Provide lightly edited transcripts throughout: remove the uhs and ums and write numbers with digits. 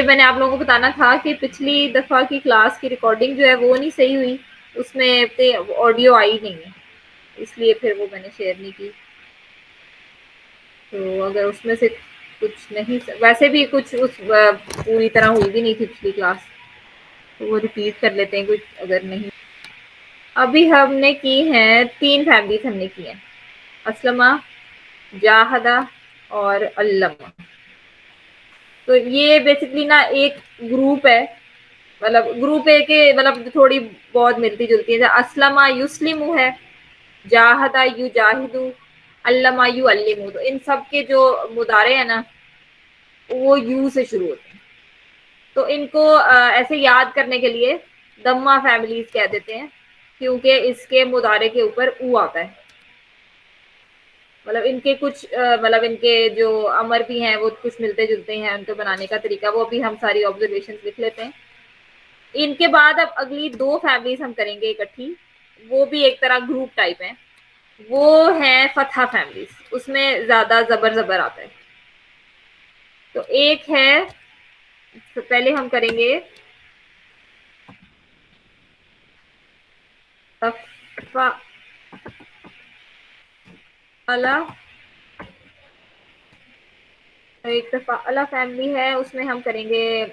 میں نے آپ لوگوں کو بتانا تھا کہ پچھلی دفعہ کی کلاس کی ریکارڈنگ جو ہے وہ نہیں صحیح ہوئی، اس میں آڈیو آئی نہیں ہے، اس لیے پھر وہ میں نے شیئر نہیں کی. تو اگر اس میں سے کچھ نہیں، ویسے بھی کچھ اس پوری طرح ہوئی بھی نہیں تھی پچھلی کلاس، تو وہ ریپیٹ کر لیتے ہیں کچھ اگر نہیں. ابھی ہم نے کی ہیں 3 فیملیز ہم نے کی ہیں، اسلمہ، جاہدہ اور علمہ. تو یہ بیسکلی نا ایک گروپ ہے، مطلب گروپ ہے کہ مطلب تھوڑی بہت ملتی جلتی ہے. اسلمہ یسلمو ہے، جاہدہ یجاہدو، علمہ یعلمو. تو ان سب کے جو مضارع ہیں نا وہ یو سے شروع ہوتے ہیں. تو ان کو ایسے یاد کرنے کے لیے دمہ فیملیز کہہ دیتے ہیں، کیونکہ اس کے مضارع کے اوپر او آتا ہے. مطلب ان کے کچھ مطلب ان کے جو امر بھی ہیں وہ کچھ ملتے جلتے ہیں، ان کو بنانے کا طریقہ وہ بھی ہم ساری آبزرویشن لکھ لیتے ہیں. ان کے بعد اب اگلی 2 فیملیز ہم کریں گے اکٹھی، وہ بھی ایک طرح گروپ ٹائپ ہیں. وہ ہیں فتح فیملیز، اس میں زیادہ زبر آتا ہے. تو ایک ہے، پہلے ہم کریں گے ایک تفاعلہ فیملی ہے، اس میں ہم کریں گے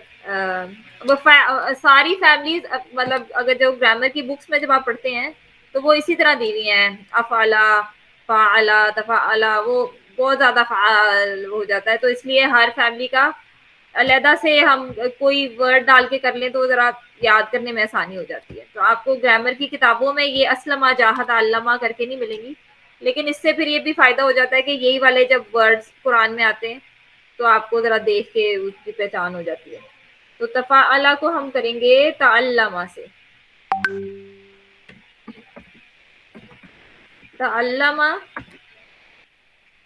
ساری فیملیز. مطلب اگر جو گرامر کی بکس میں جب آپ پڑھتے ہیں تو وہ اسی طرح دی ہوئی ہیں، افعلا، فعلا، تفعلا، وہ بہت زیادہ فعال ہو جاتا ہے. تو اس لیے ہر فیملی کا علیحدہ سے ہم کوئی ورڈ ڈال کے کر لیں تو ذرا یاد کرنے میں آسانی ہو جاتی ہے. تو آپ کو گرامر کی کتابوں میں یہ اسلمہ، جاہدہ، علمہ کر کے نہیں ملیں گی، لیکن اس سے پھر یہ بھی فائدہ ہو جاتا ہے کہ یہی والے جب ورڈز قرآن میں آتے ہیں تو آپ کو ذرا دیکھ کے اس کی پہچان ہو جاتی ہے. تو تفاعلہ کو ہم کریں گے تعلمہ سے. تعلمہ،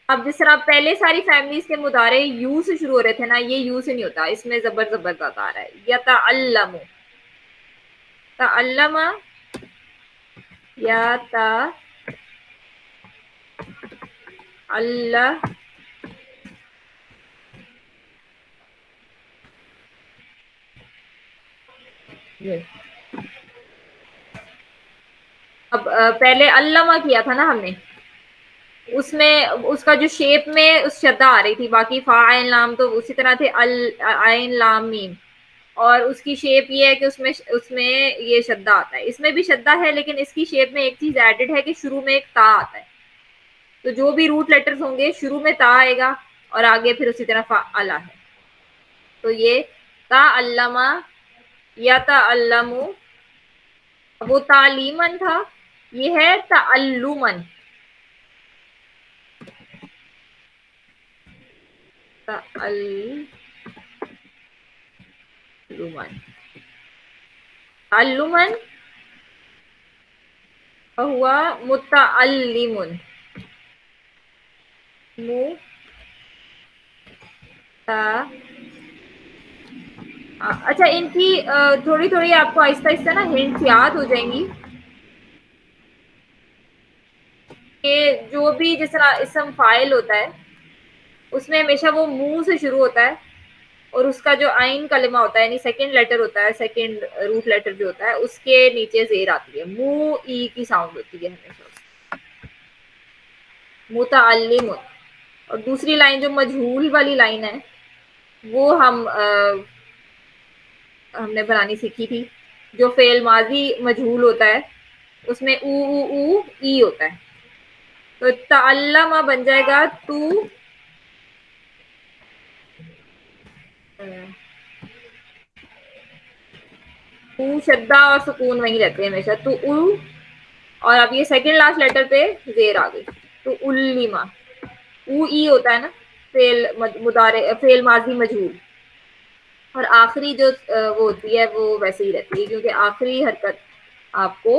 اب جس طرح پہلے ساری فیملیز کے مضارع یو سے شروع ہو رہے تھے نا، یہ یو سے نہیں ہوتا، اس میں زبر زیادہ آ رہا ہے. یتعلم، تعلمہ، یا تا اللہ. اب پہلے علامہ کیا تھا نا ہم نے، اس میں اس کا جو شیپ میں اس شدہ آ رہی تھی، باقی فا عین لام تو اسی طرح تھے، عین لام میم. اور اس کی شیپ یہ ہے کہ اس میں یہ شدہ آتا ہے، اس میں بھی شدہ ہے، لیکن اس کی شیپ میں ایک چیز ایڈڈ ہے کہ شروع میں ایک تا آتا ہے. تو جو بھی روٹ لیٹرز ہوں گے شروع میں تا آئے گا اور آگے پھر اسی طرح فعلا ہے. تو یہ تعلمہ، یتعلم، وہ تعلیمن تھا، یہ ہے تعلمن. تعلمن فہو متعلم. اچھا، ان کی تھوڑی تھوڑی آپ کو آہستہ آہستہ نا ہنٹس یاد ہو جائیں گی کہ جو بھی جس طرح اسم فاعل ہوتا ہے اس میں ہمیشہ وہ منہ سے شروع ہوتا ہے، اور اس کا جو عین کلمہ ہوتا ہے یعنی سیکنڈ لیٹر ہوتا ہے، سیکنڈ روٹ لیٹر جو ہوتا ہے اس کے نیچے زیر آتی ہے، منہ ای کی ساؤنڈ ہوتی ہے ہمیشہ. متعلم. اور دوسری لائن جو مجہول والی لائن ہے وہ ہم نے بنانی سیکھی تھی، جو فعل ماضی مجہول ہوتا ہے اس میں او او او ای ہوتا ہے. تو تعلمہ بن جائے گا تو شدہ اور سکون وہیں رہتے ہیں ہمیشہ. تو او، اور اب یہ سیکنڈ لاسٹ لیٹر پہ زیر آ گئی تو علما. او ای ہوتا ہے نا فعل مضارع، فعل ماضی مجہول، اور آخری جو وہ ہوتی ہے وہ ویسے ہی رہتی ہے، کیونکہ آخری حرکت آپ کو،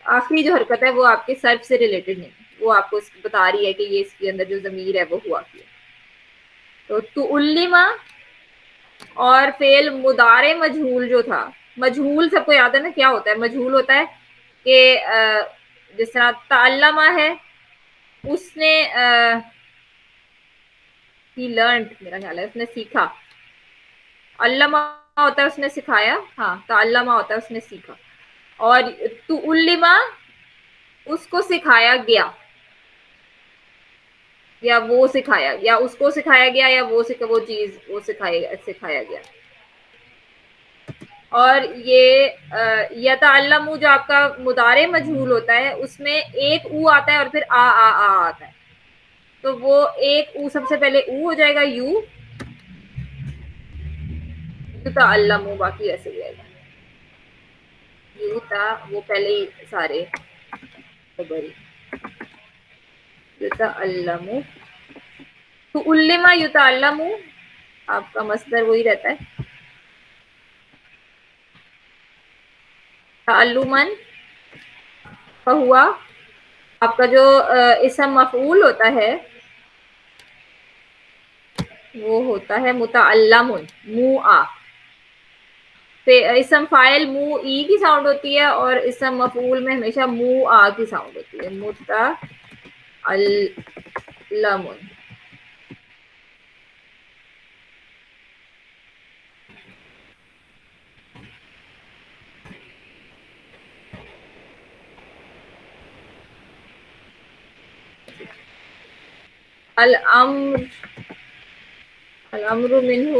آخری جو حرکت ہے وہ آپ کے صرف سے ریلیٹڈ نہیں، وہ آپ کو بتا رہی ہے کہ یہ اس کے اندر جو ضمیر ہے وہ ہوا کیا. تو تعلما، اور فعل مضارع مجہول جو تھا، مجہول سب کو یاد ہے نا کیا ہوتا ہے؟ مجہول ہوتا ہے کہ جس طرح تعلمہ ہے، اس نے he learned، میرا خیال ہے اس نے سیکھا. علامہ ہوتا ہے اس نے سکھایا، ہاں تعلمہ ہوتا ہے اس نے سیکھا، اور تو علما اس کو سکھایا گیا، یا وہ سکھایا، یا اس کو سکھایا گیا، یا وہ چیز وہ سکھایا گیا. اور یہ یتعلم جو آپ کا مضارع مجہول ہوتا ہے اس میں ایک او آتا ہے اور پھر آ آتا ہے، تو وہ ایک او سب سے پہلے او ہو جائے گا، یتعلم، باقی ایسے ہی آئے گا یو تا، وہ پہلے ہی سارے خبری یتعلم. تو علم یتعلم آپ کا مصدر وہی رہتا ہے، تعلما فہوا. آپ کا جو اسم مفعول ہوتا ہے وہ ہوتا ہے متعلم، مو آ. اسم فاعل مو ای کی ساؤنڈ ہوتی ہے، اور اسم مفعول میں ہمیشہ مو آ کی ساؤنڈ ہوتی ہے، متعلم. الامر، الامر منہ،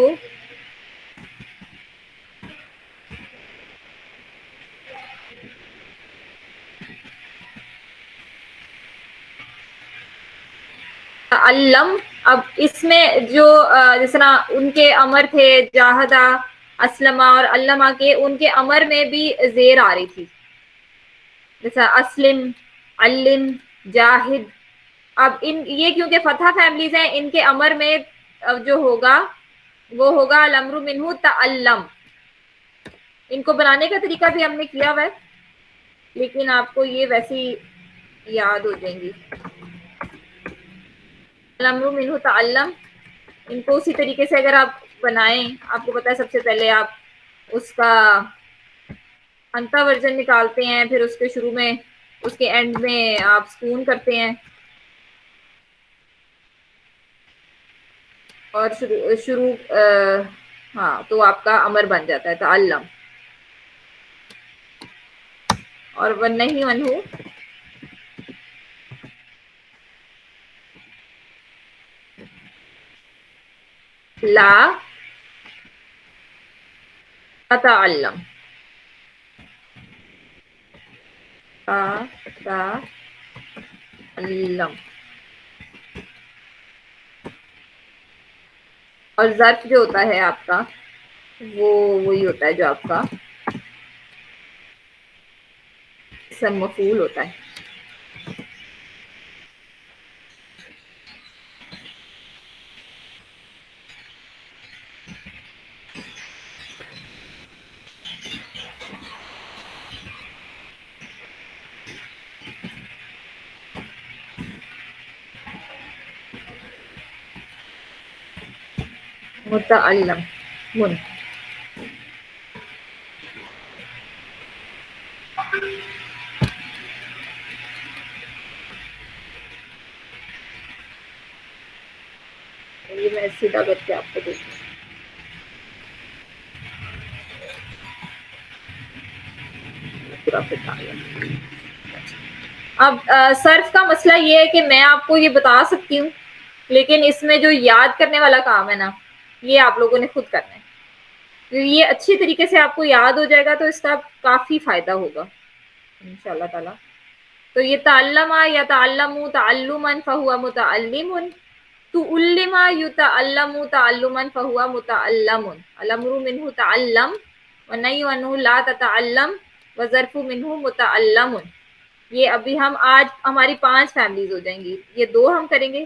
علم. اب اس میں جو جس طرح ان کے امر تھے جاہدہ، اسلمہ اور علمہ کے، ان کے امر میں بھی زیر آ رہی تھی، جیسا اسلم، علم، جاہد. اب یہ کیونکہ فتح فیملیز ہیں، ان کے امر میں جو ہوگا وہ ہوگا الامر منہ تعلم. ان کو بنانے کا طریقہ بھی ہم نے کیا ہوا ہے، لیکن آپ کو یہ ویسی یاد ہو جائیں گی. الامر منہ تعلم، ان کو اسی طریقے سے اگر آپ بنائیں، آپ کو پتا ہے سب سے پہلے آپ اس کا انتا ورژن نکالتے ہیں، پھر اس کے شروع میں، اس کے اینڈ میں آپ سکون کرتے ہیں، اور شروع ہاں تو آپ کا امر بن جاتا ہے تعلم. اور والنہی عنہ، لا تتعلم، تتعلم. اور ظرف جو ہوتا ہے آپ کا وہ وہی ہوتا ہے جو آپ کا اسم مفعول ہوتا ہے. متعلم من، یہ میں سیدھا کر کے آپ کو دیکھوں. اب صرف کا مسئلہ یہ ہے کہ میں آپ کو یہ بتا سکتی ہوں، لیکن اس میں جو یاد کرنے والا کام ہے نا، یہ آپ لوگوں نے خود کرنا ہے. یہ اچھی طریقے سے آپ کو یاد ہو جائے گا تو اس کا کافی فائدہ ہوگا انشاءاللہ تعالی. تو یہ تعلم یا تعلم تعلما فہو متعلم، تو علم یتعلم تعلما فہو متعلم. الامر منہ تعلم والنہی عنہ لا تتعلم وظرف منہ متعلم. یہ ابھی ہم آج ہماری 5 فیملیز ہو جائیں گی، یہ 2 ہم کریں گے،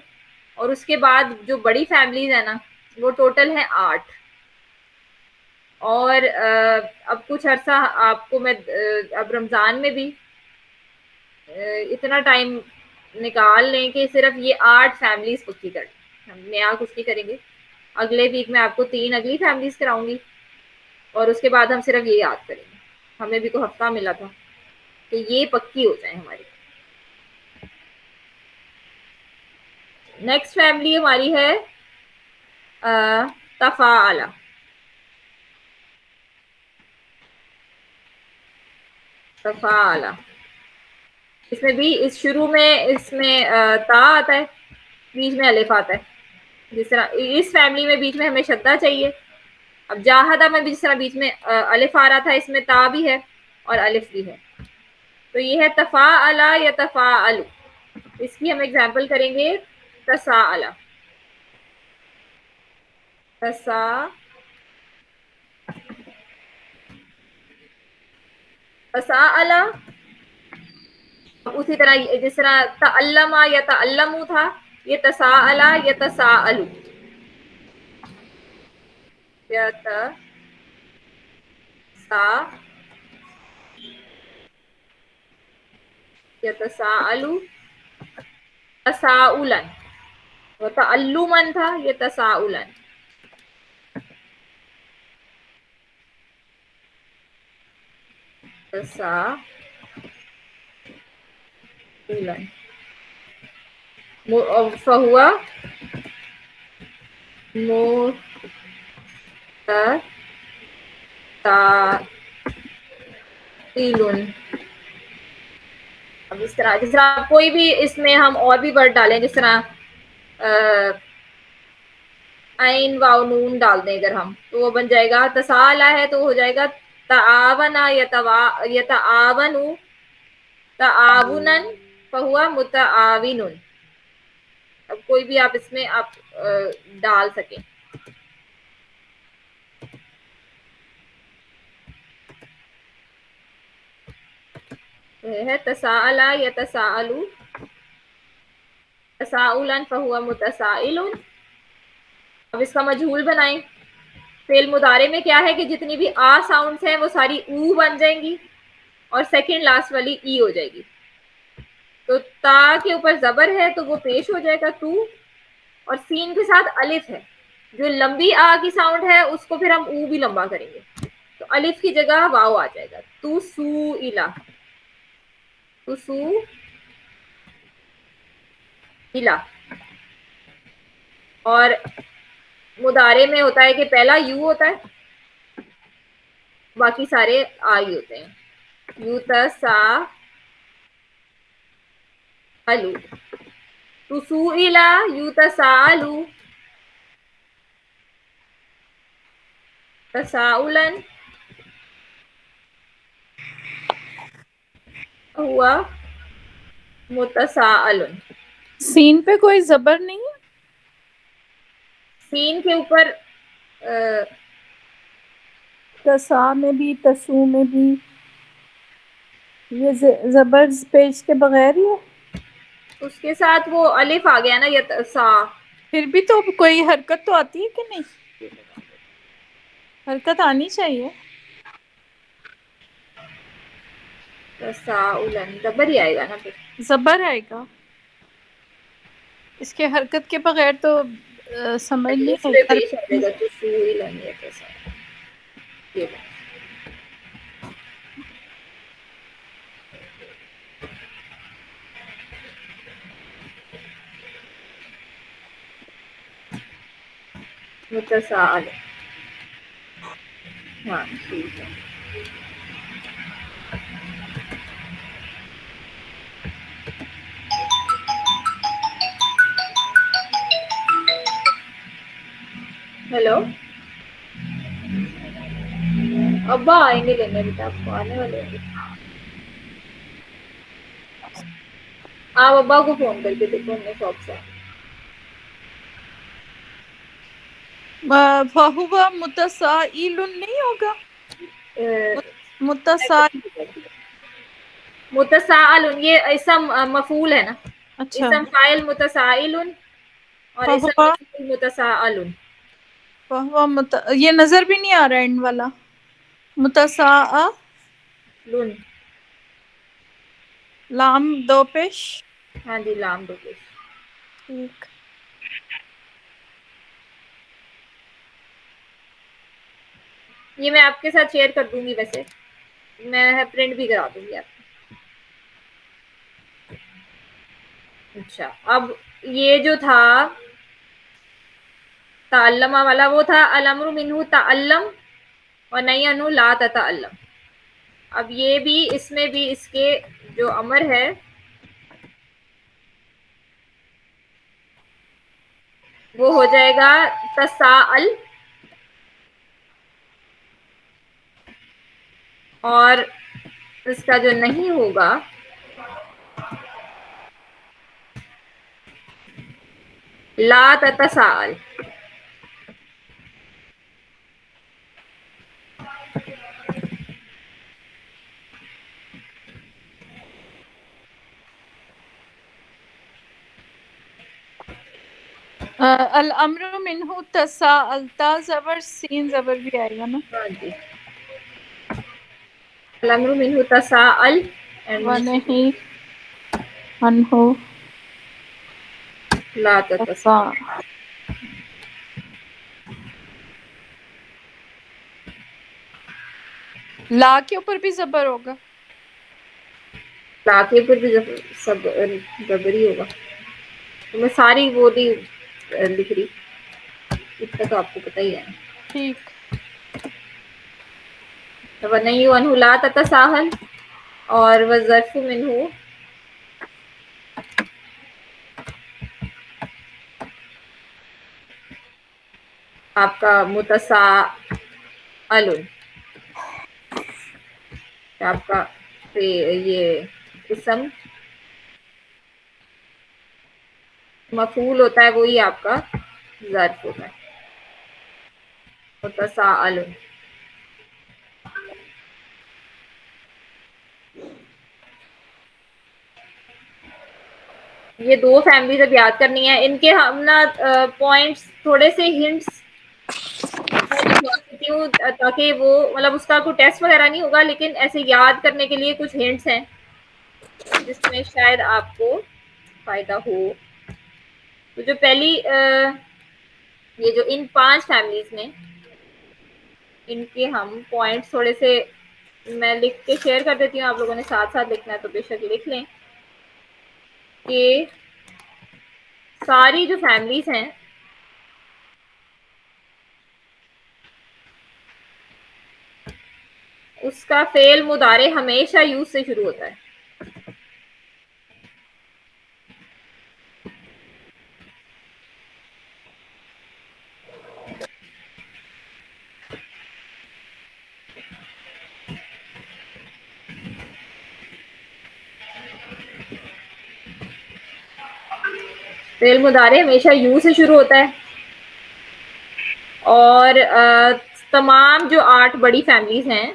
اور اس کے بعد جو بڑی فیملیز ہیں نا وہ ٹوٹل ہیں 8. اور اب کچھ عرصہ آپ کو میں اب رمضان میں بھی اتنا ٹائم نکال لیں کہ صرف یہ 8 فیملیز پکی کر لیں. ہم نیا کچھ نہیں کریں گے. اگلے ویک میں آپ کو 3 اگلی فیملیز کراؤں گی، اور اس کے بعد ہم صرف یہ یاد کریں گے. ہمیں بھی تو ہفتہ ملا تھا کہ یہ پکی ہو جائیں ہماری. نیکسٹ فیملی ہماری ہے تفاعل. تفاعل، اس میں بھی اس شروع میں اس میں تا آتا ہے، بیچ میں الف آتا ہے. جس طرح اس فیملی میں بیچ میں ہمیں شدہ چاہیے. اب جاہدہ میں بھی جس طرح بیچ میں الف آ رہا تھا، اس میں تا بھی ہے اور الف بھی ہے. تو یہ ہے تفاعل یا تفاعل. اس کی ہم ایگزامپل کریں گے تساءل. تساءل اسی طرح جس طرح تعلم یا تعلم تھا، یہ تساءل یا تساءل. یا تساءل تساؤلا. وہ تعلما تھا، یہ تساؤلا. فہو متسائل. اب اس طرح کوئی بھی اس میں ہم اور بھی ورڈ ڈالیں، جس طرح عین واو نون ڈال دیں اگر ہم، تو وہ بن جائے گا تسالا ہے تو ہو جائے گا تعاونا یتعاون تعاونا فہو متعاون. اب کوئی بھی آپ اس میں آپ ڈال سکیں. ہے تساءلا یتساءل تساؤلا فہو متسائل. اب اس کا مجہول بنائیں. فعل مضارع میں کیا ہے کہ جتنی بھی آ ساؤنڈز ہیں وہ ساری او بن جائیں گی اور سیکنڈ لاسٹ والی ای ہو جائے گی. تو تا کے اوپر زبر ہے تو وہ پیش ہو جائے گا تو، اور سین کے ساتھ الف ہے. جو لمبی آ کی ساؤنڈ ہے اس کو پھر ہم او بھی لمبا کریں گے، تو الف کی جگہ واو آ جائے گا. تو سو الا، تو سو الا. اور مضارع میں ہوتا ہے کہ پہلا یو ہوتا ہے، باقی سارے آ ہی ہوتے ہیں. یو تسا الو، تو سو الا یو تسالو تساؤلا ہوا متسائل. سین پہ کوئی زبر نہیں ہے؟ سین کے اوپر تسا میں بھی تسو میں بھی یہ زبر پیش کے بغیر ہی ہے؟ اس کے ساتھ وہ الف آ گیا نا، یا سا. پھر بھی تو کوئی حرکت تو آتی ہے کہ نہیں؟ حرکت آنی چاہیے. تساؤلا زبر ہی آئے گا نا پھر. زبر آئے گا، اس کے حرکت کے بغیر تو سمجھ نہیں اس آئی پہ پیش آ حرکت. جائے گا تو سوئلا یا تسا. یہ بات. متسائل. ہاں ٹھیک ہے. ہیلو، ابا آئیں گے لینے، بیٹا آپ کو آنے والے ہوں گے. آپ ابا کو فون کر کے دیکھو، ہم نے شاپ سے. فہو متسائل نہیں ہوگا؟ متسائل. متسائل یہ اسم مفعول ہے نا، اچھا، اسم فاعل متسائل اور اسم فہو مفعول متسائل. یہ نظر بھی نہیں آ رہا اینڈ والا متسائل. لام دو پیش. ہاں جی، لام دو پیش. ٹھیک. یہ میں آپ کے ساتھ شیئر کر دوں گی، ویسے میں پرنٹ بھی کرا دوں گی آپ. اچھا، اب یہ جو تھا تعلم والا، وہ تھا الامر منہ تعلم و نہیں انو لا تتعلم. اب یہ بھی اس میں بھی اس کے جو امر ہے وہ ہو جائے گا تساءل، اور اس کا جو نہیں ہوگا لا تتساءل. الامر منہ تساءلتا، زبر سین زبر بھی آئے گا نا؟ ہاں جی، الامر منہ تساءل ونہی عنہ لا تتساءل. تساءل. لا کے اوپر بھی زبر ہوگا؟ لا کے اوپر بھی زبر ہی ہوگا. تو میں ساری وہ نہیں لکھ رہی، اتنا تو آپ کو پتہ ہی ہے. ٹھیک. وَنَهْيُ عَنْهُ لَا تَتَسَاهَلْ، اور وَالظَّرْفُ مِنْهُ آپ کا متساءل، آپ کا یہ اسم مفعول ہوتا ہے، وہی آپ کا ظرف ہوتا ہے، متساءل. یہ دو فیملیز اب یاد کرنی ہے. ان کے ہم نا پوائنٹس تھوڑے سے ہنٹس میں لکھوا دیتی ہوں تاکہ وہ مطلب اس کا کوئی ٹیسٹ وغیرہ نہیں ہوگا، لیکن ایسے یاد کرنے کے لیے کچھ ہنٹس ہیں جس میں شاید آپ کو فائدہ ہو. تو جو پہلی یہ جو ان 5 فیملیز میں ان کے ہم پوائنٹس تھوڑے سے میں لکھ کے شیئر کر دیتی ہوں، آپ لوگوں نے ساتھ ساتھ لکھنا ہے تو بے شک لکھ لیں. کہ ساری جو فیملیز ہیں اس کا فعل مضارع ہمیشہ یوز سے شروع ہوتا ہے. فعل مضارع ہمیشہ یو سے شروع ہوتا ہے، اور تمام جو 8 بڑی فیملیز ہیں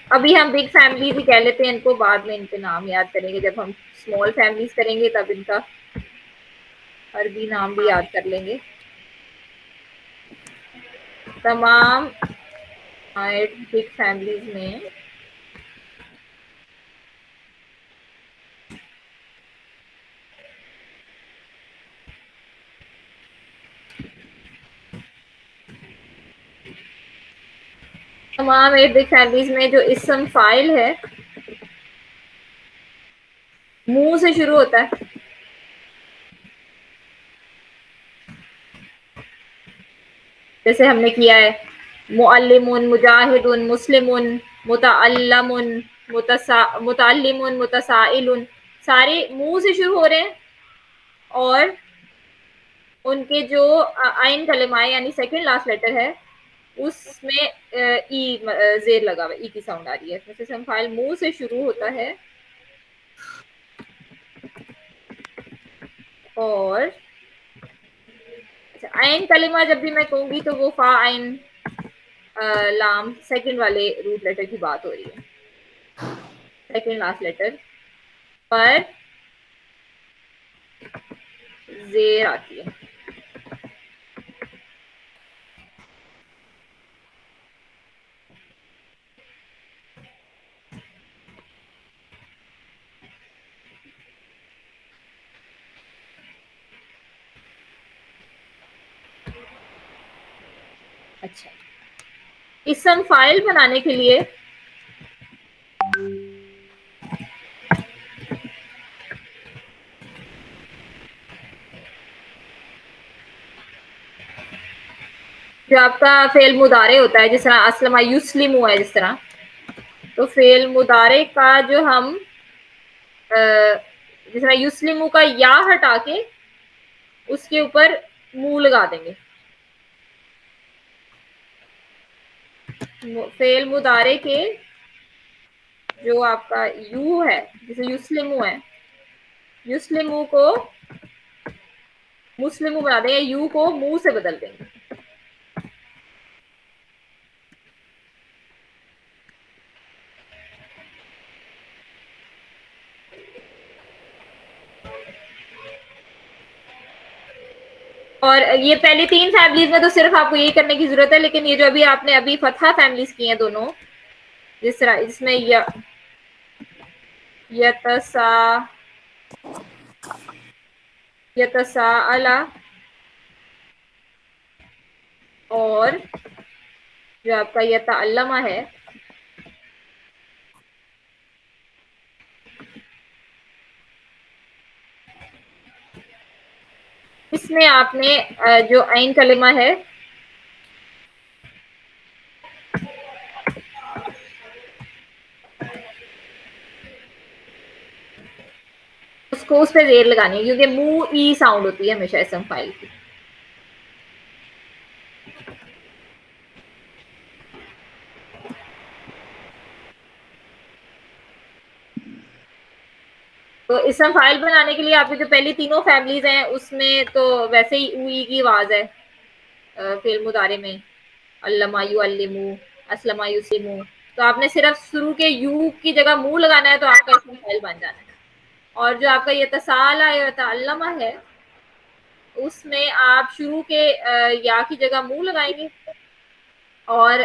ابھی ہم بگ فیملیز ہی کہہ لیتے ہیں ان کو، بعد میں ان کے نام یاد کریں گے. جب ہم اسمال فیملیز کریں گے تب ان کا عربی نام بھی یاد کر لیں گے. تمام 8 بگ فیملیز میں تمام 8 بگ فیملیز میں جو اسم فاعل ہے منہ سے شروع ہوتا ہے. جیسے ہم نے کیا ہے معلم، مجاہد، مسلم، متعلم، متعلم، متسائل، سارے منہ سے شروع ہو رہے ہیں، اور ان کے جو عین کلمہ ہے یعنی سیکنڈ لاسٹ لیٹر ہے اس میں ای زیر لگا ہوا، ای کی ساؤنڈ آ رہی ہے. جیسے ہم فائل منہ سے شروع ہوتا ہے اور عین کلمہ جب بھی میں کہوں گی تو وہ فا عین لام سیکنڈ والے روٹ لیٹر کی بات ہو رہی ہے، سیکنڈ لاسٹ لیٹر پر زیر آتی ہے. اچھا، اسم فائل بنانے کے لیے جو آپ کا فعل مضارع ہوتا ہے، جس طرح اسلم یسلم ہے، جس طرح، تو فعل مضارع کا جو ہم جس طرح یسلم کا یا ہٹا کے اس کے اوپر منہ لگا دیں گے. فعل مضارع کے جو آپ کا یو ہے، جیسے یسلم ہے، یسلم کو مسلم بنا دیں گے، یو کو منہ سے بدل دیں گے. اور یہ پہلی 3 فیملیز میں تو صرف آپ کو یہی کرنے کی ضرورت ہے، لیکن یہ جو ابھی آپ نے ابھی فتحہ فیملیز کی ہیں دونوں، جس طرح اس میں یتساءل اور جو آپ کا یتعلم ہے، اس میں آپ نے جو عین کلمہ ہے اس کو اس پہ زیر لگانی ہے، کیونکہ منہ ای ساؤنڈ ہوتی ہے ہمیشہ اسم فاعل کی. تو اسم فاعل بنانے کے لیے آپ کی جو پہلی تینوں فیملیز ہیں اس میں تو ویسے ہی او ای کی آواز ہے فعل مضارع میں، علم یعلم، اسلم یسلم، تو آپ نے صرف شروع کے یو کی جگہ منہ لگانا ہے تو آپ کا اسم فاعل بن جانا ہے. اور جو آپ کا یتساءل یتعلم ہے، اس میں آپ شروع کے یا کی جگہ منہ لگائیں گے، اور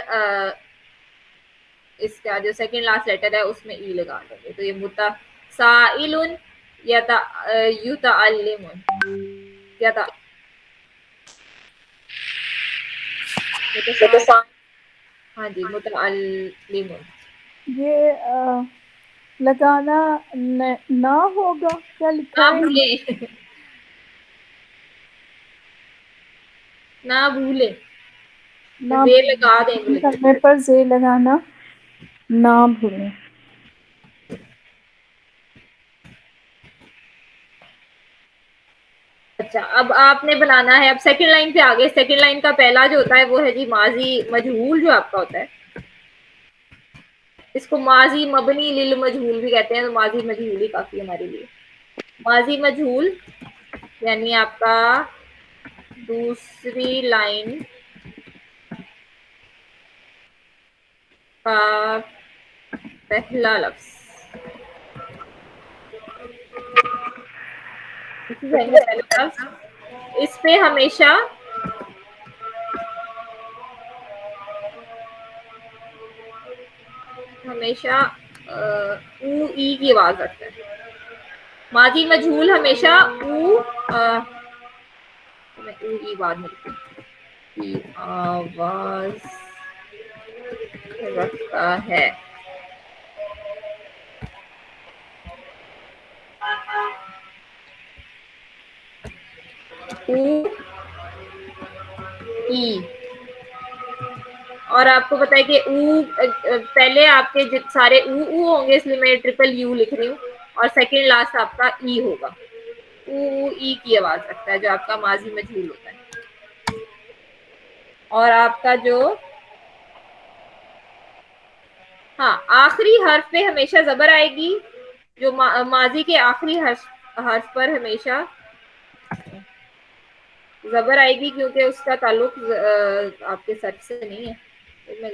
اس کا جو سیکنڈ لاسٹ لیٹر ہے اس میں ای لگا دیں گے. تو یہ متسائل یتعلم، ہاں جی، متعلم. یہ لگانا نہ ہوگا، کیا لکھا نہ ہے؟ بھولیں، نہ بھولیں، نہ زیر لگا دیں گے. کرنے پر زیر لگانا نہ بھولیں. اچھا، اب آپ نے بنانا ہے، اب سیکنڈ لائن پہ آگے. سیکنڈ لائن کا پہلا جو ہوتا ہے وہ ہے جی ماضی مجہول، جو آپ کا ہوتا ہے اس کو ماضی مبنی للمجہول بھی کہتے ہیں، تو ماضی مجہول ہی کافی ہمارے لیے. ماضی مجہول یعنی آپ کا دوسری لائن کا پہلا لفظ، اس پہ ہمیشہ او ای کی آواز رکھتا ہے. ماضی مجہول ہمیشہ میں او ای بعد میں کی آواز رکھتا ہے. او ای، اور آپ کو پتا ہے کہ او پہلے آپ کے سارے او ہوں گے، اس لیے میں ٹریپل یو لکھ رہی ہوں، اور سیکنڈ لاسٹ آپ کا ای ہوگا. او ای کی آواز رکھتا ہے جو آپ کا ماضی مجہول ہوتا ہے. اور آپ کا جو آخری حرف پہ ہمیشہ زبر آئے گی، جو ماضی کے آخری حرف پر ہمیشہ زبر آئے گی، کیونکہ اس کا تعلق آپ کے سر سے نہیں ہے. تو میں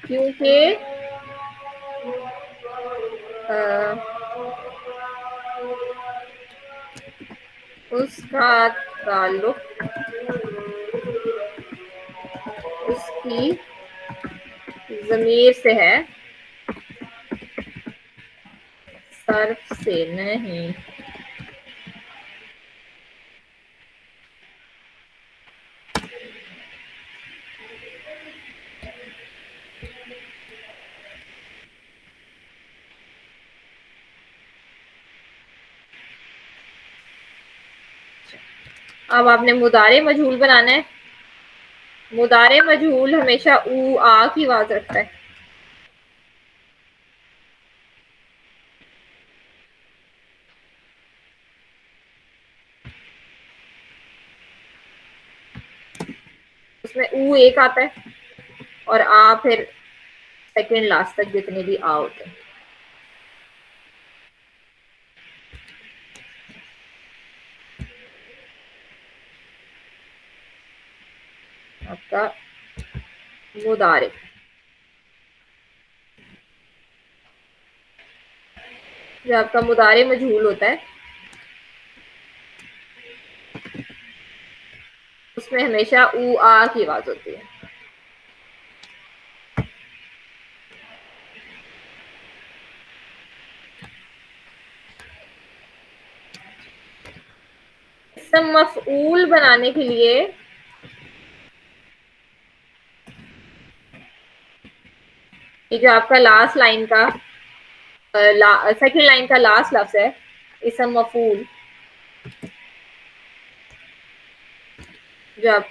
کیونکہ اس کا تعلق کی ضمیر سے ہے، صرف سے نہیں۔ اب آپ نے مضارع مجہول بنانا ہے۔ مضارع مجہول ہمیشہ او آ کی آواز رکھتا ہے۔ اس میں او ایک آتا ہے اور آ پھر سیکنڈ لاسٹ تک جتنے بھی آ ہوتے ہیں۔ آپ کا مضارع جو آپ کا مضارع مجہول ہوتا ہے اس میں ہمیشہ او آ کی آواز ہوتی ہے۔ اسم مفعول بنانے کے لیے یہ جو آپ کا لاسٹ لائن کا سیکنڈ لائن کا لاسٹ لفظ ہے اسم مفعول، جو آپ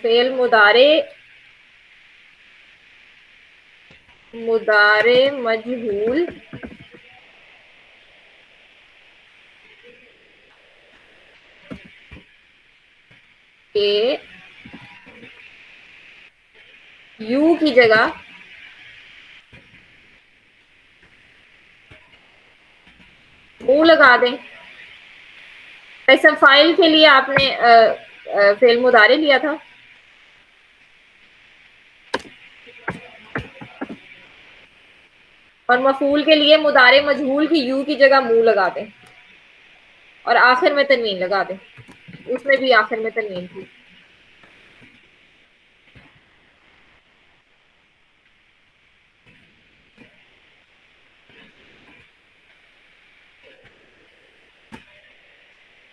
فعل مضارع مجہول کے یو کی جگہ منہ لگا دیں۔ اسم فاعل کے لیے آپ نے فعل مضارع لیا تھا، اور مفعول کے لیے مضارع مجہول کی یو کی جگہ منہ لگا دیں اور آخر میں تنوین لگا دیں۔ اس میں بھی آخر میں تنوین تھی۔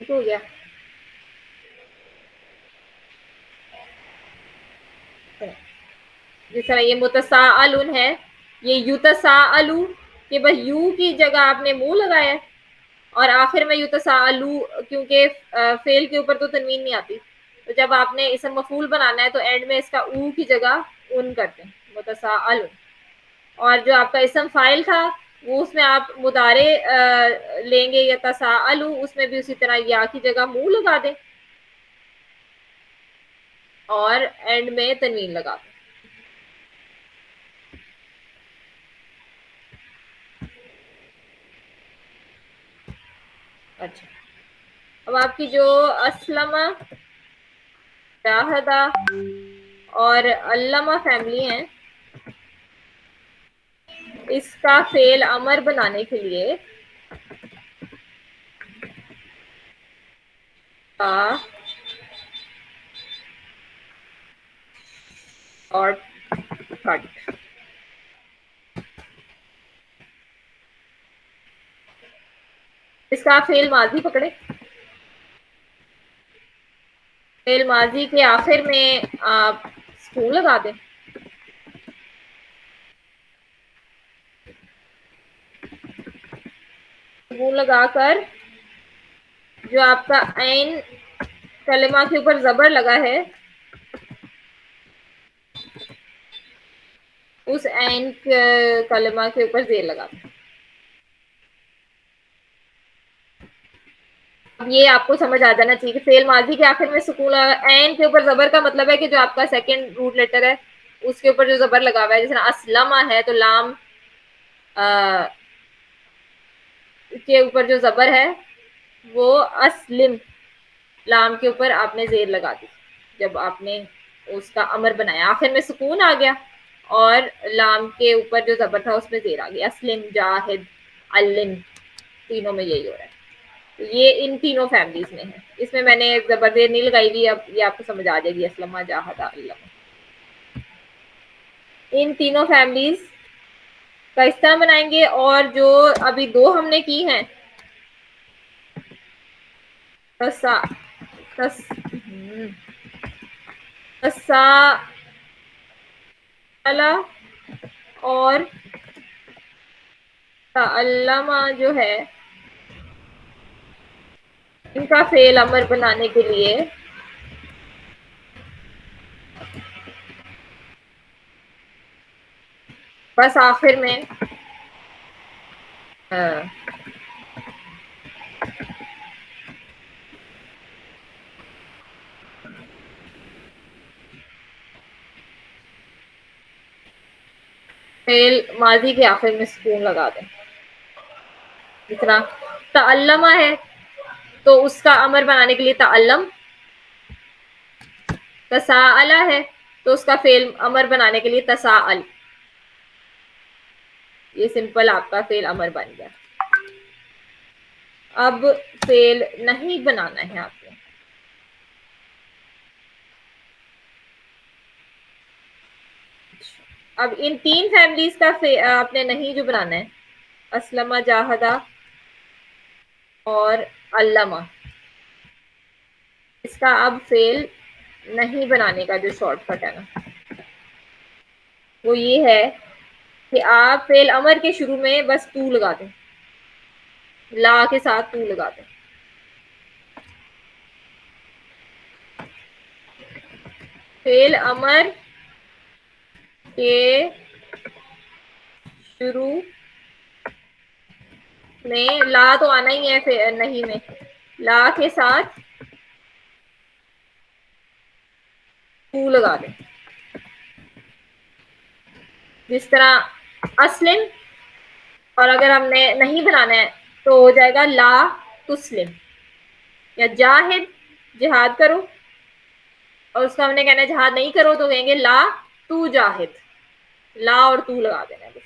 ٹھیک ہو گیا؟ جس طرح یہ متساءلون ہے، یہ یتساءلو کہ بس یو کی جگہ آپ نے منہ لگایا ہے اور آخر میں یتساءلو کیونکہ فعل کے اوپر تو تنوین نہیں آتی، تو جب آپ نے اسم مفعول بنانا ہے تو اینڈ میں اس کا او کی جگہ ان کرتے ہیں، متساءلون۔ اور جو آپ کا اسم فاعل تھا وہ اس میں آپ مضارع لیں گے یتساءلو، اس میں بھی اسی طرح یا کی جگہ منہ لگا دیں اور اینڈ میں تنوین لگا دیں۔ اچھا، اب آپ کی جو اسلمہ، جاہدہ اور علمہ فیملی ہیں، اس کا فعل امر بنانے کے لیے اور کٹ، اس کا فعل ماضی پکڑے۔ فعل ماضی کے آخر میں آپ سکون لگا دیں، سکون لگا کر جو آپ کا عین کلمہ کے اوپر زبر لگا ہے اس عین کلمہ کے اوپر زیر لگا دیں۔ اب یہ آپ کو سمجھ آ جانا چاہیے کہ فعل ماضی کے آخر میں سکون لگا، عین کے اوپر زبر کا مطلب ہے کہ جو آپ کا سیکنڈ روٹ لیٹر ہے اس کے اوپر جو زبر لگا ہوا ہے، جیسے اسلمہ ہے تو لام کے اوپر جو زبر ہے وہ اسلم، لام کے اوپر آپ نے زیر لگا دی جب آپ نے اس کا امر بنایا، آخر میں سکون آ گیا اور لام کے اوپر جو زبر تھا اس میں زیر آ گیا، اسلم، جاہد، علم، تینوں میں یہی ہو رہا ہے۔ یہ ان تینوں فیملیز میں ہے، اس میں نے زبر زیر نہیں لگائی ہوئی، اب یہ آپ کو سمجھ آ جائے گی، اسلمہ، جاہدہ، علم۔ ان تینوں فیملیز کا اس طرح بنائیں گے. اور جو ابھی دو ہم نے کی ہیں اور تعلمہ جو ہے ان کا فعل امر بنانے کے لیے بس آخر میں فعل ماضی کے آخر میں سکون لگا دیں. جس طرح تعلمہ ہے تو اس کا امر بنانے کے لیے تعلم. تساءل ہے تو اس کا فعل امر بنانے کے لیے تساءل. یہ سمپل آپ کا فعل امر بن گیا. اب فعل نہیں بنانا ہے آپ کو. اب ان تین فیملیز کا آپ نے نہیں جو بنانا ہے اسلمہ، جاہدہ اور علمہ، اس کا اب فعل نہیں بنانے کا جو شارٹ کٹ ہے نا وہ یہ ہے کہ آپ فعل امر کے شروع میں بس تو لگا دیں، لا کے ساتھ تو لگا دیں. فعل امر کے شروع میں لا تو آنا ہی ہے نہیں میں، لا کے ساتھ تو لگا دیں. جس طرح اسلم، اور اگر ہم نے نہیں بنانا ہے تو ہو جائے گا لا تسلم. یا جاہد، جہاد کرو، اور اس کا ہم نے کہنا ہے جہاد نہیں کرو تو کہیں گے لا تو جاہد. لا اور تو لگا دینا بس،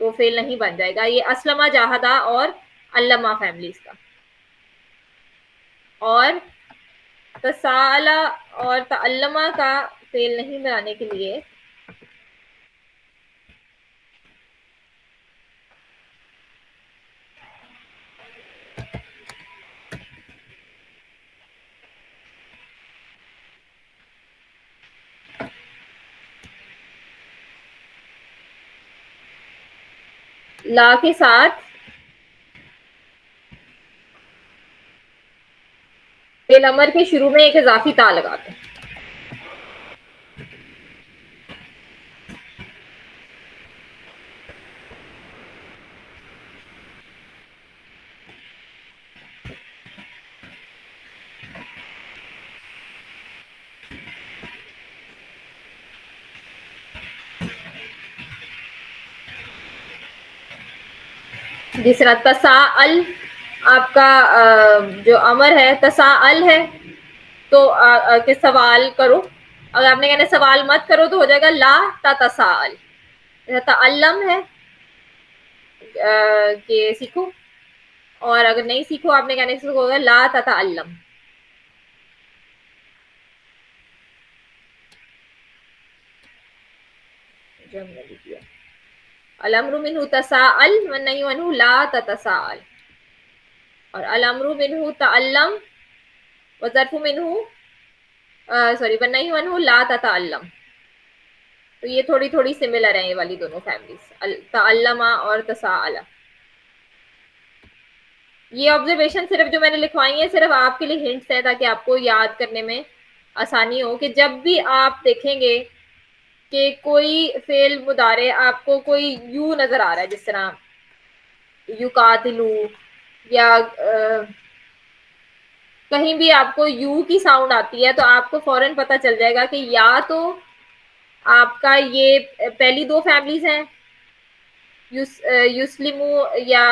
تو فعل نہیں بن جائے گا. یہ اسلمہ، جاہدہ اور علمہ فیملیز کا. اور تساءل اور تعلمہ کا فعل نہیں بنانے کے لیے لا کے ساتھ فعل امر کے شروع میں ایک اضافی تا لگاتے ہیں. جس طرح تساءل آپ کا جو امر ہے تساءل ہے تو کہ سوال کرو. اگر آپ نے کہنا سوال مت کرو تو ہو جائے گا لا تتساءل. تعلم ہے کہ سیکھو، اور اگر نہیں سیکھو آپ نے کہنے سے ہوگا لا تتعلم. الامر منہ تساءل والنہی عنہ لا تتساءل. اور الامر منہ تعلم وظرف منہ والنہی عنہ لا تتعلم. تو یہ تھوڑی تھوڑی سملر ہیں یہ والی دونوں فیملیز، تعلمہ اور تساءل. یہ آبزرویشن صرف جو میں نے لکھوائی ہیں صرف آپ کے لیے ہنٹس ہیں تاکہ آپ کو یاد کرنے میں آسانی ہو کہ جب بھی آپ دیکھیں گے کہ کوئی فعل مضارع آپ کو کوئی یو نظر آ رہا ہے، جس طرح یقاتلو، یا کہیں بھی آپ کو یو کی ساؤنڈ آتی ہے تو آپ کو فوراً پتہ چل جائے گا کہ یا تو آپ کا یہ پہلی دو فیملیز ہیں یسلمو یا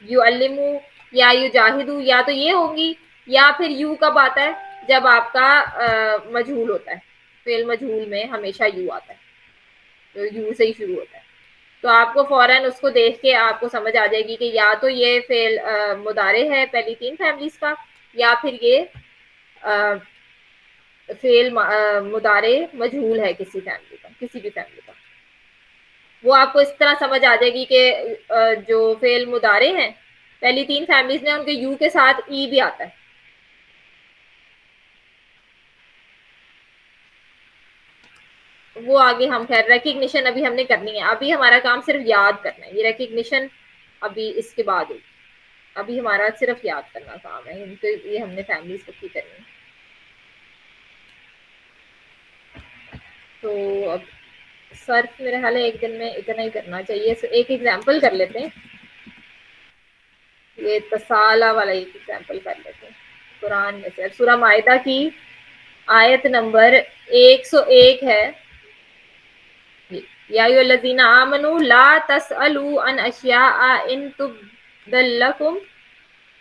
یعلمو یا یجاہدو، یا تو یہ ہوگی، یا پھر یو کب آتا ہے جب آپ کا مجہول ہوتا ہے. فعل مجہول میں ہمیشہ یو آتا ہے، تو یو سے ہی شروع ہوتا ہے. تو آپ کو فوراً اس کو دیکھ کے آپ کو سمجھ آ جائے گی کہ یا تو یہ فعل مضارع ہے پہلی تین فیملیز کا، یا پھر یہ فعل مضارع مجہول ہے کسی فیملی کا، کسی بھی فیملی کا، وہ آپ کو اس طرح سمجھ آ جائے گی کہ جو فعل مضارع ہیں پہلی 3 فیملیز میں ان کے یو کے ساتھ ای بھی آتا ہے. وہ آگے ہم خیر ریکگنیشن ابھی ہم نے کرنی ہے، ابھی ہمارا کام صرف یاد کرنا ہے. یہ ریکگنیشن ابھی اس کے بعد ہوگی، ابھی ہمارا صرف یاد کرنا کام ہے، ان کے یہ ہم نے فیملیز کو کی کرنی ہے. تو اب صرف میرے خیال ہے ایک دن میں اتنا ہی کرنا چاہیے. ایک ایگزامپل کر لیتے ہیں، یہ تصالہ والا ایک ایگزامپل کر لیتے ہیں قرآن میں سے. سورہ مائدہ کی آیت نمبر 101 ہے. یا ایھا الذین آمنوا لا تسألوا عن اشیاء ان تبد لکم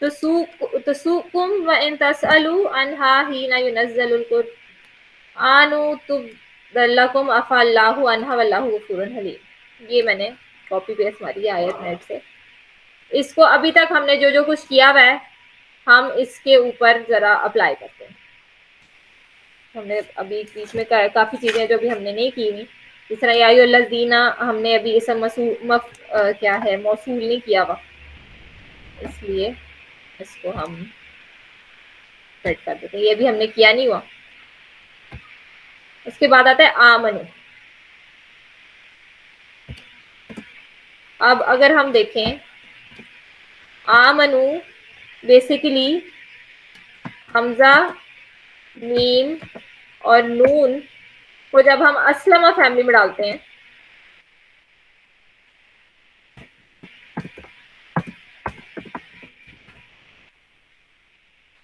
تسؤکم وان تسألوا عنها حین ینزل القرآن تبد لکم عفا اللہ عنہا واللہ غفور حلیم. یہ میں نے کاپی پیسٹ ماری ہے آیت نیٹ سے. اس کو ابھی تک ہم نے جو جو کچھ کیا ہوا ہے ہم اس کے اوپر ذرا اپلائی کرتے ہیں. ہم نے ابھی بیچ میں کافی چیزیں جو ابھی ہم نے نہیں کی ہوئی، اس طرح یا ایھا الذین ہم نے ابھی اسم کیا ہے موصول نہیں کیا ہوا، اس لیے اس کو ہم سیٹ کر دیتے ہیں. یہ بھی ہم نے کیا نہیں ہوا. اس کے بعد آتا ہے آمنو. اب اگر ہم دیکھیں آمنو بیسیکلی حمزہ، میم اور نون کو جب ہم اسلمہ فیملی میں ڈالتے ہیں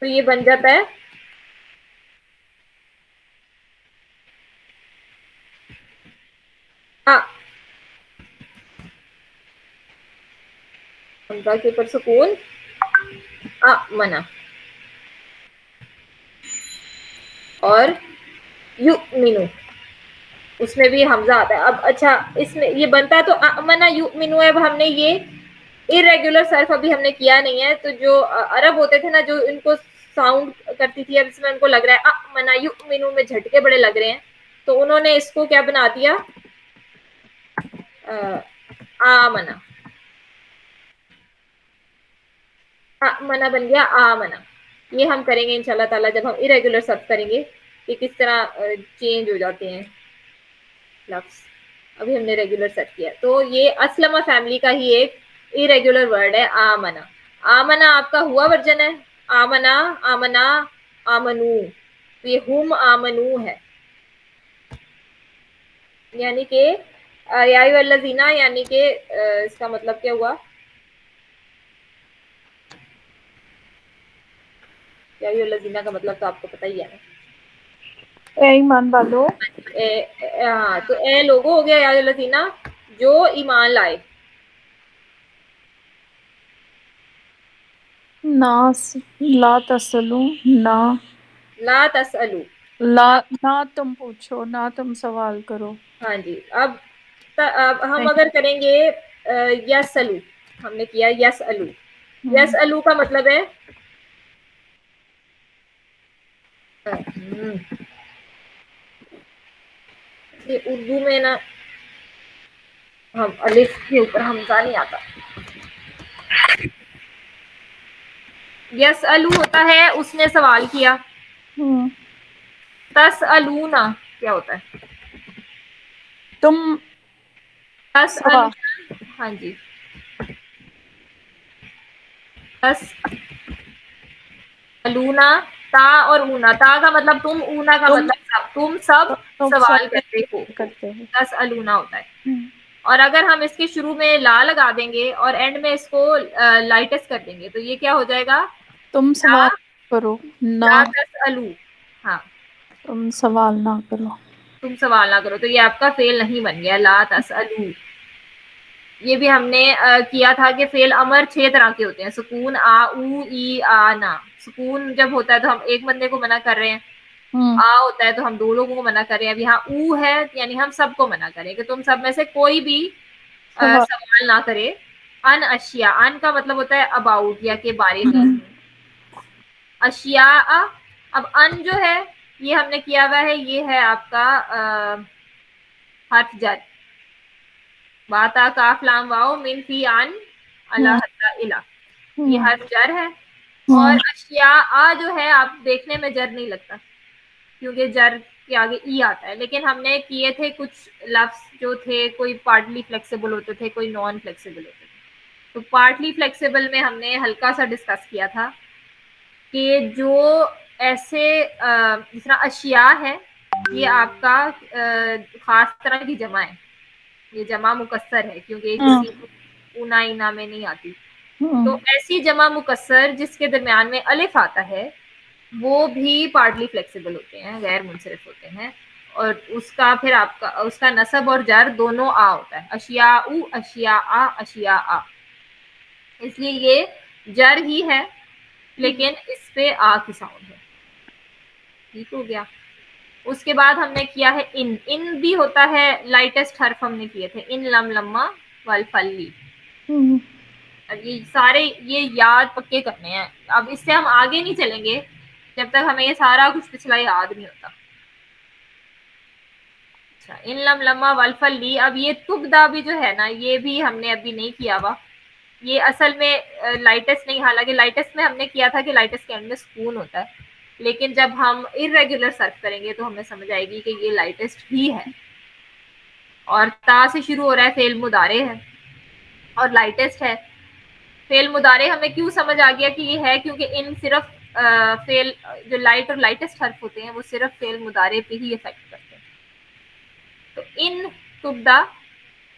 تو یہ بن جاتا ہے حمزہ کے اوپر سکون منا اور یؤمنو اس میں بھی حمزہ آتا ہے. اب اچھا اس میں یہ بنتا ہے تو امنا یؤمنو ہے. اب ہم نے یہ irregular صرف ابھی ہم نے کیا نہیں ہے. تو جو عرب ہوتے تھے نا جو ان کو ساؤنڈ کرتی تھی، اب اس میں ان کو لگ رہا ہے امنا یؤمنو میں جھٹکے بڑے لگ رہے ہیں، تو انہوں نے اس کو کیا بنا دیا آمنا. منا بن گیا آمنا. یہ ہم کریں گے انشاءاللہ تعالیٰ جب ہم irregular سب کریں گے کہ کس طرح چینج ہو جاتے ہیں لفظ. ابھی ہم نے ریگولر سیٹ کیا. تو یہ اسلمہ فیملی کا ہی ایک irregular ورڈ ہے آمنا. آمنا آپ کا ہوا ورژن ہے. آمنا، آمنا، آمنو. تو یہ ہم آمنو ہے، یعنی کہ یا ایھا الذین، یعنی کہ اس کا مطلب کیا ہوا؟ یا ایھا الذین کا مطلب تو آپ کو پتہ ہی ہے نا، اے ایمان والو. ہاں تو اے لوگوں ہو گیا یا ایھا الذین جو ایمان لائے. ناس لا تسلو، نہ لا تسألو، نہ تم پوچھو، نہ تم سوال کرو. ہاں جی. اب ہم نہیں. اگر کریں گے یسألو، ہم نے کیا یسألو. ہوں. یسألو کا مطلب ہے یہ اردو میں نا ہم الف کے اوپر حمزہ نہیں آتا. یسألو ہوتا ہے اس نے سوال کیا. ہوں. تسألون کیا ہوتا ہے؟ تم سوال. تسألون، ہاں جی. تسألونا، تا اور اونا. تا کا مطلب تم، اونا کا تم مطلب سب. تم سب تم سوال سب کرتے ہو. کرتے ہو. تسألونا ہوتا ہے. ہوں. اور اگر ہم اس کے شروع میں لا لگا دیں گے اور اینڈ میں اس کو لائٹس کر دیں گے تو یہ کیا ہو جائے گا؟ تم لا سوال کرو نہ لا تسألو. ہاں، تم سوال نہ کرو. تم سوال نہ کرو. تو یہ آپ کا فعل نہیں بن گیا لا تسألو. یہ بھی ہم نے کیا تھا کہ فعل امر 6 طرح کے ہوتے ہیں. سکون، آ، او، ای، آ، نا. سکون جب ہوتا ہے تو ہم ایک بندے کو منع کر رہے ہیں. ہوں. آ ہوتا ہے تو ہم 2 لوگوں کو منع کر رہے ہیں. اب یہاں او ہے یعنی ہم سب کو منع کریں کہ تم سب میں سے کوئی بھی سوال. سوال نہ کرے. ان اشیاء، ان کا مطلب ہوتا ہے اباؤٹ یا کے بارے میں. ہوں. اشیاء، اب ان جو ہے یہ ہم نے کیا ہوا ہے، یہ ہے آپ کا حرف جر، باتا کاف لام واؤ من فی عن اللہ حتی الا، یہ حرف جر ہے. اور اشیاء جو ہے آپ دیکھنے میں جر نہیں لگتا کیونکہ جر کے آگے ای آتا ہے، لیکن ہم نے کیے تھے کچھ لفظ جو تھے کوئی پارٹلی فلیکسیبل ہوتے تھے، کوئی نان فلیکسیبل ہوتے تھے. تو پارٹلی فلیکسیبل میں ہم نے ہلکا سا ڈسکس کیا تھا کہ جو ایسے جس طرح اشیاء ہے یہ آپ کا خاص طرح کی جمع ہے، یہ جمع مکسر ہے کیونکہ یہ کسی اونا اینا میں نہیں آتی. تو ایسی جمع مکسر جس کے درمیان میں الف آتا ہے وہ بھی پارٹلی فلیکسیبل ہوتے ہیں، غیر منصرف ہوتے ہیں، اور اس کا پھر آپ کا اس کا نصب اور جر دونوں آ ہوتا ہے، اشیاء اشیاء اشیاء. اس لیے یہ جر ہی ہے لیکن اس پہ آ کی ساؤنڈ ہے. ٹھیک ہو گیا. اس کے بعد ہم نے کیا ہے ان بھی ہوتا ہے، لائٹسٹ حرف ہم نے کیے تھے، ان لم لما والفلی. اب یہ سارے یہ یاد پکے کرنے ہیں، اب اس سے ہم آگے نہیں چلیں گے جب تک ہمیں یہ سارا کچھ پچھلا یاد نہیں ہوتا. اچھا، ان لم لما والفلی. اب یہ تبدا بھی جو ہے نا یہ بھی ہم نے ابھی نہیں کیا ہوا، یہ اصل میں لائٹس نہیں، حالانکہ لائٹس میں ہم نے کیا تھا کہ لائٹس کے اینڈ میں سکون ہوتا ہے، لیکن جب ہم ارریگولر صرف کریں گے تو ہمیں سمجھ آئے گی کہ یہ لائٹسٹ ہی ہے. اور تا سے شروع ہو رہا ہے، فعل مضارع ہے اور لائٹسٹ ہے. فعل مضارع ہمیں کیوں سمجھ آ گیا کہ یہ ہے کیونکہ ان صرف فعل جو لائٹ اور لائٹسٹ حرف ہوتے ہیں وہ صرف فعل مضارع پہ ہی افیکٹ کرتے ہیں. تو ان تبدا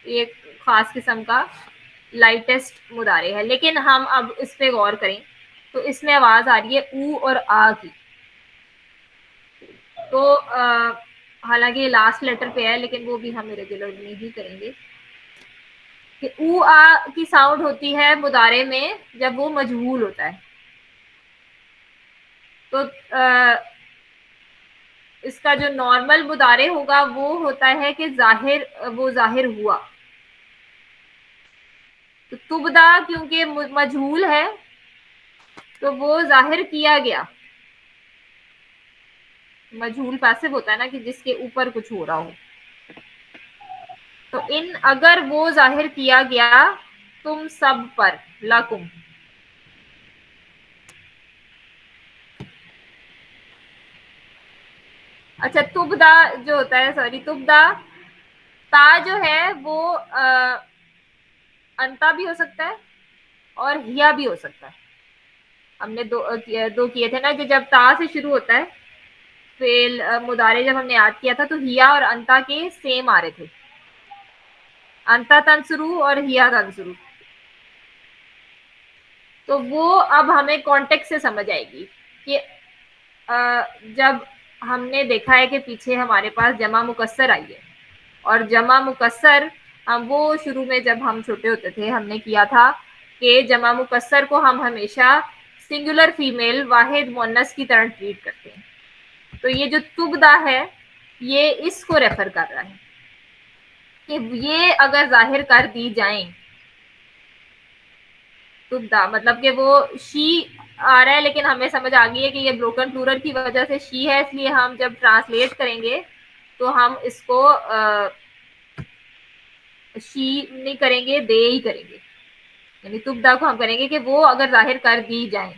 ایک خاص قسم کا لائٹسٹ مضارع ہے، لیکن ہم اب اس پہ غور کریں تو اس میں آواز آ رہی ہے او اور آ کی. تو حالانکہ یہ لاسٹ لیٹر پہ ہے لیکن وہ بھی ہم ریگولرلی ہی کریں گے کہ او آ کی ساؤنڈ ہوتی ہے مضارع میں جب وہ مجہول ہوتا ہے. تو اس کا جو نارمل مضارع ہوگا وہ ہوتا ہے کہ وہ ظاہر ہوا. تو تبدا کیونکہ مجہول ہے تو وہ ظاہر کیا گیا. مجہول پیسو ہوتا ہے نا کہ جس کے اوپر کچھ ہو رہا ہو. تو ان اگر وہ ظاہر کیا گیا تم سب پر، لکم. اچھا، تبدا جو ہوتا ہے، سوری، تبدا تا جو ہے وہ انتا بھی ہو سکتا ہے اور ہیا بھی ہو سکتا ہے. ہم نے دو کیے تھے نا کہ جب تا سے شروع ہوتا ہے فعل مضارع، جب ہم نے یاد کیا تھا تو ہیا اور انتا کے سیم آ رہے تھے، انتا تنسرو اور ہیا تنسرو. تو وہ اب ہمیں کانٹیکٹ سے سمجھ آئے گی کہ جب ہم نے دیکھا ہے کہ پیچھے ہمارے پاس جمع مکسر آئی ہے، اور جمع مکسر وہ شروع میں جب ہم چھوٹے ہوتے تھے ہم نے کیا تھا کہ جمع مکسر کو ہم ہمیشہ سنگولر فیمیل واحد مؤنث کی طرح ٹریٹ کرتے ہیں. تو یہ جو تبدا ہے یہ اس کو ریفر کر رہا ہے کہ یہ اگر ظاہر کر دی جائیں، تبدا مطلب کہ وہ شی آ رہا ہے لیکن ہمیں سمجھ آ گئی ہے کہ یہ بروکن پلورل کی وجہ سے شی ہے، اس لیے ہم جب ٹرانسلیٹ کریں گے تو ہم اس کو شی نہیں کریں گے، دے ہی کریں گے. یعنی تبدا کو ہم کریں گے کہ وہ اگر ظاہر کر دی جائیں،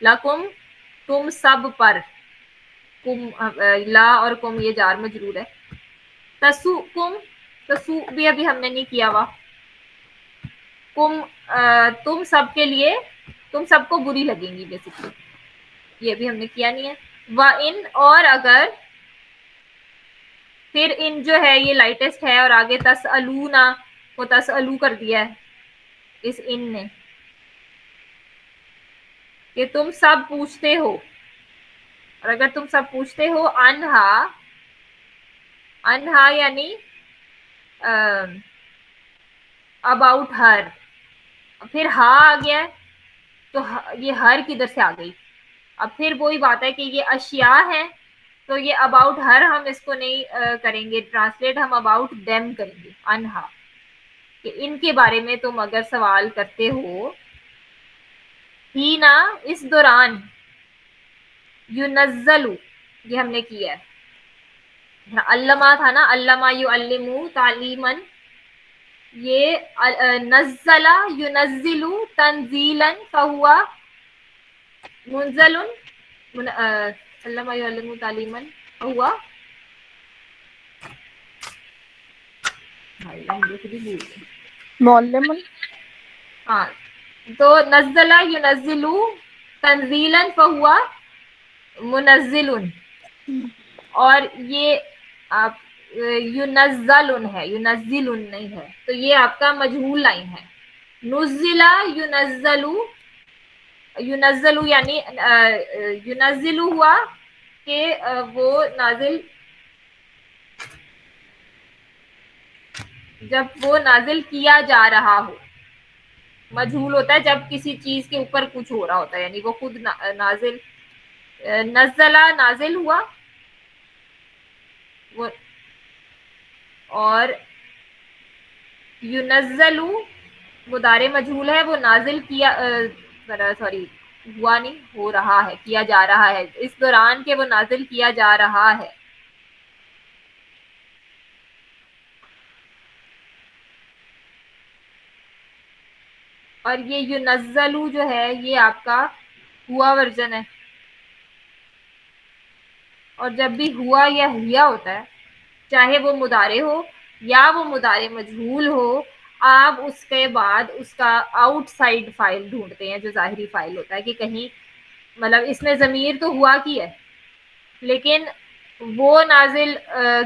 لکم تم سب پر، کم لا اور کم یہ جار مجرور ہے. تسو کم، تسو بھی ابھی ہم نے نہیں کیا ہوا. تم سب کے لیے، تم سب کو بری لگیں گی بیسیکلی، یہ بھی ہم نے کیا نہیں ہے. وَإِن اور اگر، پھر ان جو ہے یہ لائٹسٹ ہے اور آگے تسألونا کو تسألو کر دیا ہے اس ان نے کہ تم سب پوچھتے ہو. اور اگر تم سب پوچھتے ہو انہا، انہا یعنی اباؤٹ ہر، پھر ہا آ گیا ہے تو یہ ہر کدھر سے آ گئی. اب پھر وہی بات ہے کہ یہ اشیاء ہے تو یہ اباؤٹ ہر ہم اس کو نہیں کریں گے ٹرانسلیٹ، ہم اباؤٹ دیم کریں گے. انہا کہ ان کے بارے میں تم اگر سوال کرتے ہو، ہی نا اس دوران، ینزلو یہ ہم نے کیا ہے. علامہ تھا نا, علامہ یعلمو تعلیمن, یہ نزل ينزل تنزیلا فہو منزل, علامہ یعلمو تعلیمن فہو, معلم. ہاں تو نزل ينزل تنزیلا فہو منزل, اور یہ آپ ينزل ہے, ينزل نہیں ہے, تو یہ آپ کا مجہول لائن ہے. نزل ينزل, ينزل یعنی ينزل ہوا کہ وہ نازل, جب وہ نازل کیا جا رہا ہو. مجہول ہوتا ہے جب کسی چیز کے اوپر کچھ ہو رہا ہوتا ہے, یعنی وہ خود نازل, نزلہ نازل ہوا وہ, اور ينزل مضارع مجہول ہے, وہ نازل کیا, سوری ہوا نہیں, ہو رہا ہے, کیا جا رہا ہے, اس دوران کے وہ نازل کیا جا رہا ہے. اور یہ ينزل جو ہے یہ آپ کا ہوا ورژن ہے, اور جب بھی ہوا یا ہیا ہوتا ہے, چاہے وہ مضارع ہو یا وہ مضارع مجہول ہو, آپ اس کے بعد اس کا آؤٹ سائڈ فائل ڈھونڈتے ہیں, جو ظاہری فائل ہوتا ہے, کہ کہیں مطلب اس میں ضمیر تو ہوا کی ہے, لیکن وہ نازل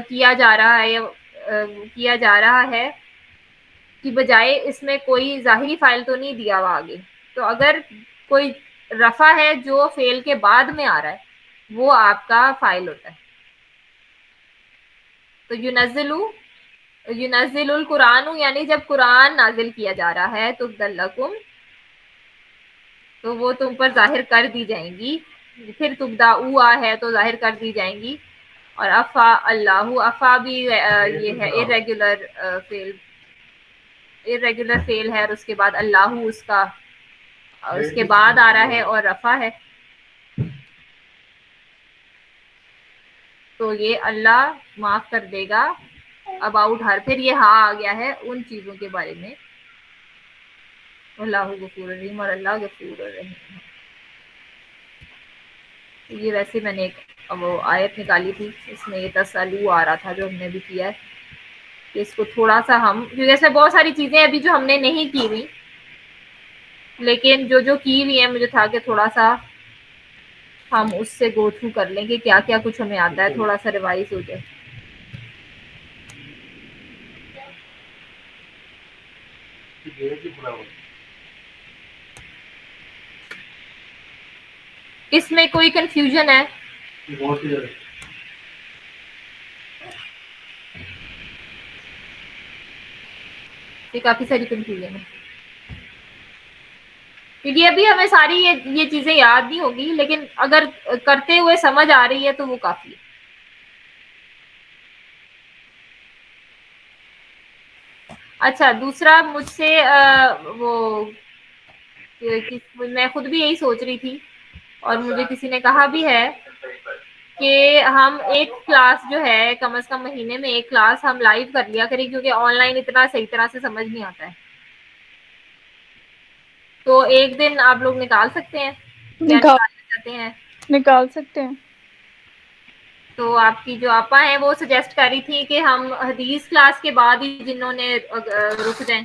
کیا جا رہا ہے, کیا جا رہا ہے کی بجائے اس میں کوئی ظاہری فائل تو نہیں دیا ہوا آگے. تو اگر کوئی رفع ہے جو فعل کے بعد میں آ رہا ہے, وہ آپ کا فائل ہوتا ہے. تو ينزل القرآن یعنی جب قرآن نازل کیا جا رہا ہے, تو لکم, تو وہ تم پر ظاہر کر دی جائیں گی. پھر تبداؤ ہے تو ظاہر کر دی جائیں گی. اور افا اللہ, افا بھی یہ ہے irregular فعل, irregular فعل ہے, اور اس کے بعد اللہ اس کا اس کے بعد آ رہا ہے, اور رفع ہے. تو یہ اللہ معاف کر دے گا اباؤٹ ہر, پھر یہ ہاں آ گیا ہے ان چیزوں کے بارے میں. اللہ غفور الرحیم, اور اللہ غفور الرحیم. یہ ویسے میں نے ایک وہ آیت نکالی تھی, اس میں یہ تسلو آ رہا تھا جو ہم نے بھی کیا ہے, کہ اس کو تھوڑا سا ہم, جیسے بہت ساری چیزیں ابھی جو ہم نے نہیں کی ہوئی, لیکن جو کی ہوئی ہیں مجھے تھا کہ تھوڑا سا ہم اس سے گو تھرو کر لیں کہ کیا کیا کچھ ہمیں آتا ہے, تھوڑا سا ریوائز ہو جائے. اس میں کوئی کنفیوژن ہے؟ یہ کافی ساری کنفیوژن ہے, کیونکہ ابھی ہمیں ساری یہ چیزیں یاد نہیں ہوگی, لیکن اگر کرتے ہوئے سمجھ آ رہی ہے تو وہ کافی ہے. اچھا, دوسرا مجھ سے وہ میں خود بھی یہی سوچ رہی تھی, اور مجھے کسی نے کہا بھی ہے کہ ہم ایک کلاس جو ہے کم از کم مہینے میں ایک کلاس ہم لائیو کر لیا کریں, کیونکہ آن لائن اتنا صحیح طرح سے سمجھ نہیں آتا ہے. تو ایک دن آپ لوگ نکال سکتے ہیں یا نکالنا چاہتے ہیں؟ نکال سکتے ہیں. تو آپ کی جو آپا ہیں وہ سجیسٹ کر رہی تھی کہ ہم حدیث کلاس کے بعد ہی جنہوں نے رک جائیں.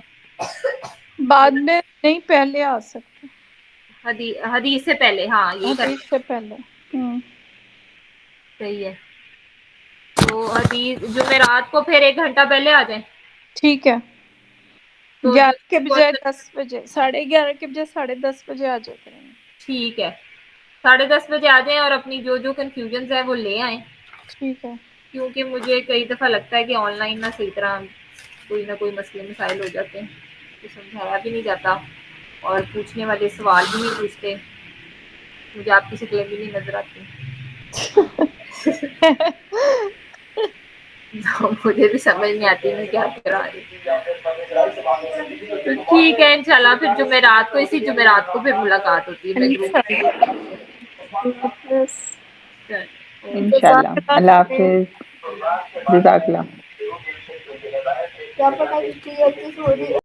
بعد میں نہیں, پہلے آ سکتے. حدیث سے پہلے, ہاں یہی کر, حدیث سے پہلے. صحیح ہے. تو حدیث جمعرات کو پھر 1 گھنٹہ پہلے آ جائیں. ٹھیک ہے, تو 11 کے بجائے 10 بجے, 11:30 کے بجائے 10:30 بجے آ جائے کریں گے. ٹھیک ہے, 10:30 بجے آ جائیں, اور اپنی جو کنفیوژنز ہیں وہ لے آئیں. ٹھیک ہے. کیونکہ مجھے کئی دفعہ لگتا ہے کہ آن لائن نہ صحیح طرح کوئی نہ کوئی مسئلے مسائل ہو جاتے ہیں, تو سمجھایا بھی نہیں جاتا, اور پوچھنے والے سوال بھی نہیں پوچھتے. مجھے آپ کی شکلیں بھی نہیں نظر آتی. مجھے بھی سمجھ نہیں آتی میں کیا کرا رہی. تو ٹھیک ہے, انشاءاللہ پھر جمعرات کو, اسی جمعرات کو پھر ملاقات ہوتی ہے. میں گروپ انشاءاللہ. اللہ حافظ. میں انشاءاللہ. اللہ حافظ. جزاک اللہ. کیا پتا کتنی اچھی